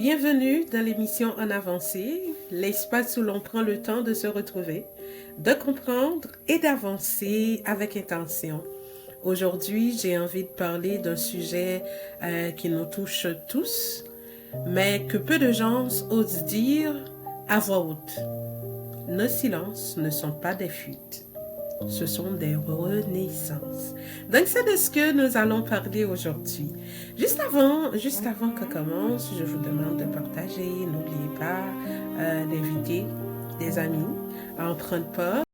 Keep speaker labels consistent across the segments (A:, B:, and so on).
A: Bienvenue dans l'émission En avancée, l'espace où l'on prend le temps de se retrouver, de comprendre et d'avancer avec intention. Aujourd'hui, j'ai envie de parler d'un sujet qui nous touche tous, mais que peu de gens osent dire à voix haute. Nos silences ne sont pas des fuites. Ce sont des renaissances. Donc, c'est de ce que nous allons parler aujourd'hui. Juste avant qu'on commence, je vous demande de partager. N'oubliez pas d'inviter des amis à en prendre part.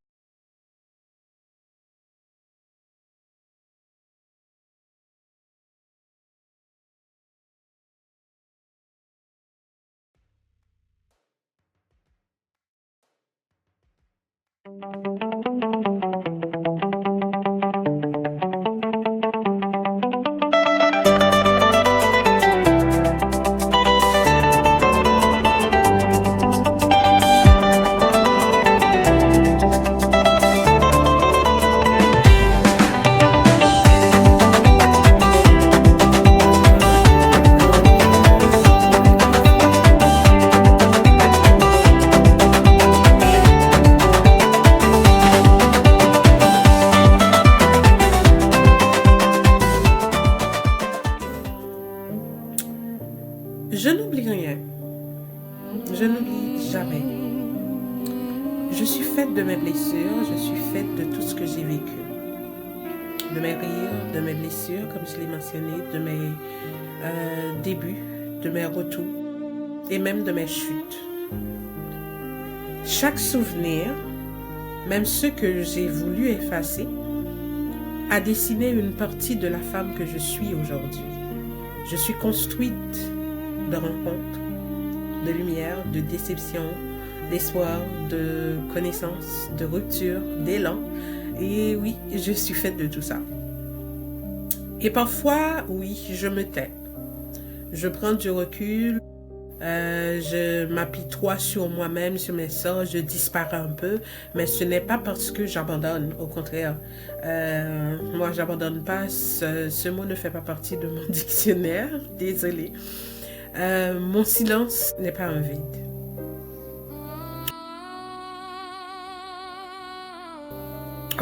A: Je n'oublie rien. Je n'oublie jamais. Je suis faite de mes blessures, je suis faite de tout ce que j'ai vécu. De mes rires, de mes blessures, comme je l'ai mentionné, de mes débuts, de mes retours et même de mes chutes. Chaque souvenir, même ceux que j'ai voulu effacer, a dessiné une partie de la femme que je suis aujourd'hui. Je suis construite de rencontres, de lumière, de déception, d'espoir, de connaissance, de rupture, d'élan. Et oui, je suis faite de tout ça. Et parfois, oui, je me tais. Je prends du recul, je m'apitoie sur moi-même, sur mes sorts, je disparais un peu, mais ce n'est pas parce que j'abandonne, au contraire. Moi, j'abandonne pas, ce mot ne fait pas partie de mon dictionnaire, désolée. Mon silence n'est pas un vide.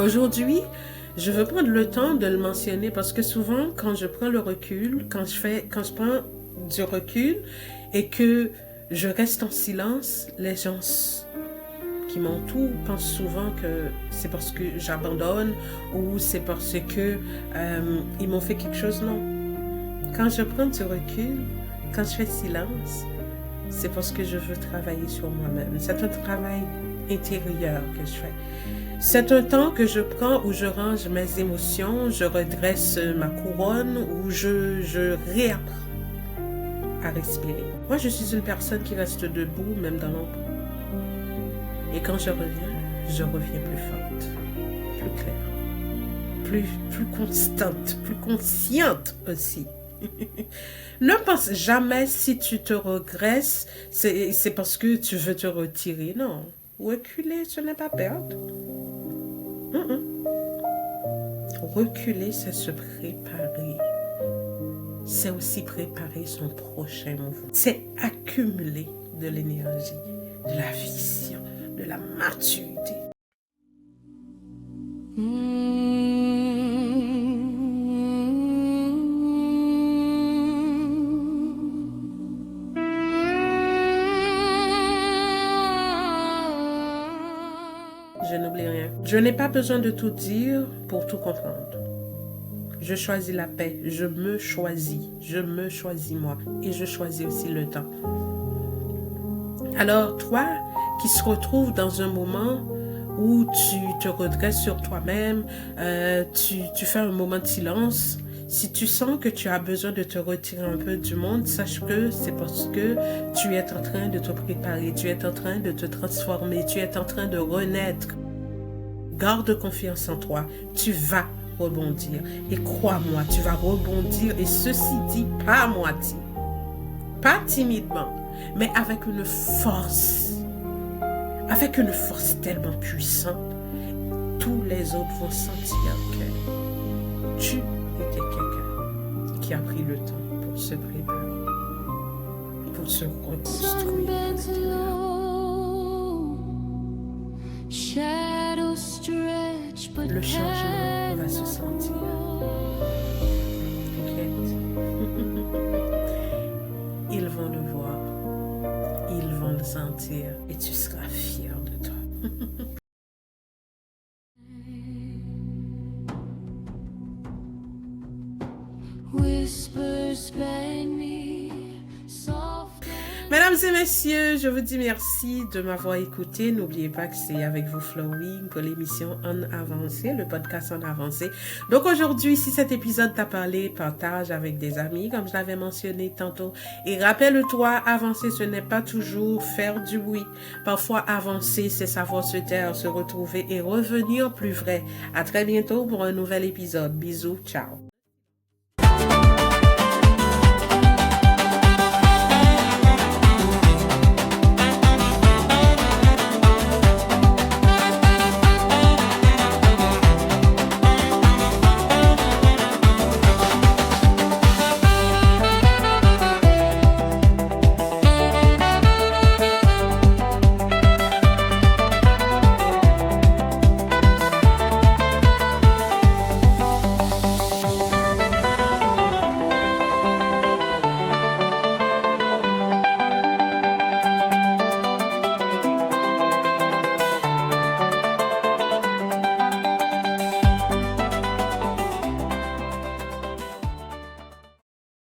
A: Aujourd'hui, je veux prendre le temps de le mentionner parce que souvent, quand je prends le recul, quand je prends du recul et que je reste en silence, les gens qui m'entourent pensent souvent que c'est parce que j'abandonne ou c'est parce que ils m'ont fait quelque chose. Non. Quand je prends du recul, quand je fais silence, c'est parce que je veux travailler sur moi-même. C'est un travail intérieur que je fais. C'est un temps que je prends où je range mes émotions, je redresse ma couronne, où je réapprends à respirer. Moi, je suis une personne qui reste debout, même dans l'ombre. Et quand je reviens plus forte, plus claire, plus constante, plus consciente aussi. Ne pense jamais si tu te regresses, c'est parce que tu veux te retirer. Non, reculer, ce n'est pas perdre. Reculer, c'est se préparer. C'est aussi préparer son prochain mouvement. C'est accumuler de l'énergie, de la vision, de la maturité. Je n'oublie rien. Je n'ai pas besoin de tout dire pour tout comprendre. Je choisis la paix, je me choisis moi et je choisis aussi le temps. Alors toi qui se retrouvent dans un moment où tu te redresses sur toi-même, tu fais un moment de silence. Si tu sens que tu as besoin de te retirer un peu du monde, sache que c'est parce que tu es en train de te préparer, tu es en train de te transformer, tu es en train de renaître. Garde confiance en toi, tu vas rebondir. Et crois-moi, tu vas rebondir, et ceci dit, pas à moitié, pas timidement, mais avec une force tellement puissante. Tous les autres vont sentir que tu étais quelqu'un qui a pris le temps pour se préparer, pour se reconstruire. Le changement va se sentir. Ils vont le voir, ils vont le sentir, et tu seras fier de toi. Mesdames et messieurs, je vous dis merci de m'avoir écouté. N'oubliez pas que c'est avec vous Flowing pour l'émission En Avancée, le podcast En Avancée. Donc aujourd'hui, si cet épisode t'a parlé, partage avec des amis, comme je l'avais mentionné tantôt. Et rappelle-toi, avancer, ce n'est pas toujours faire du bruit. Parfois, avancer, c'est savoir se taire, se retrouver et revenir plus vrai. À très bientôt pour un nouvel épisode. Bisous, ciao.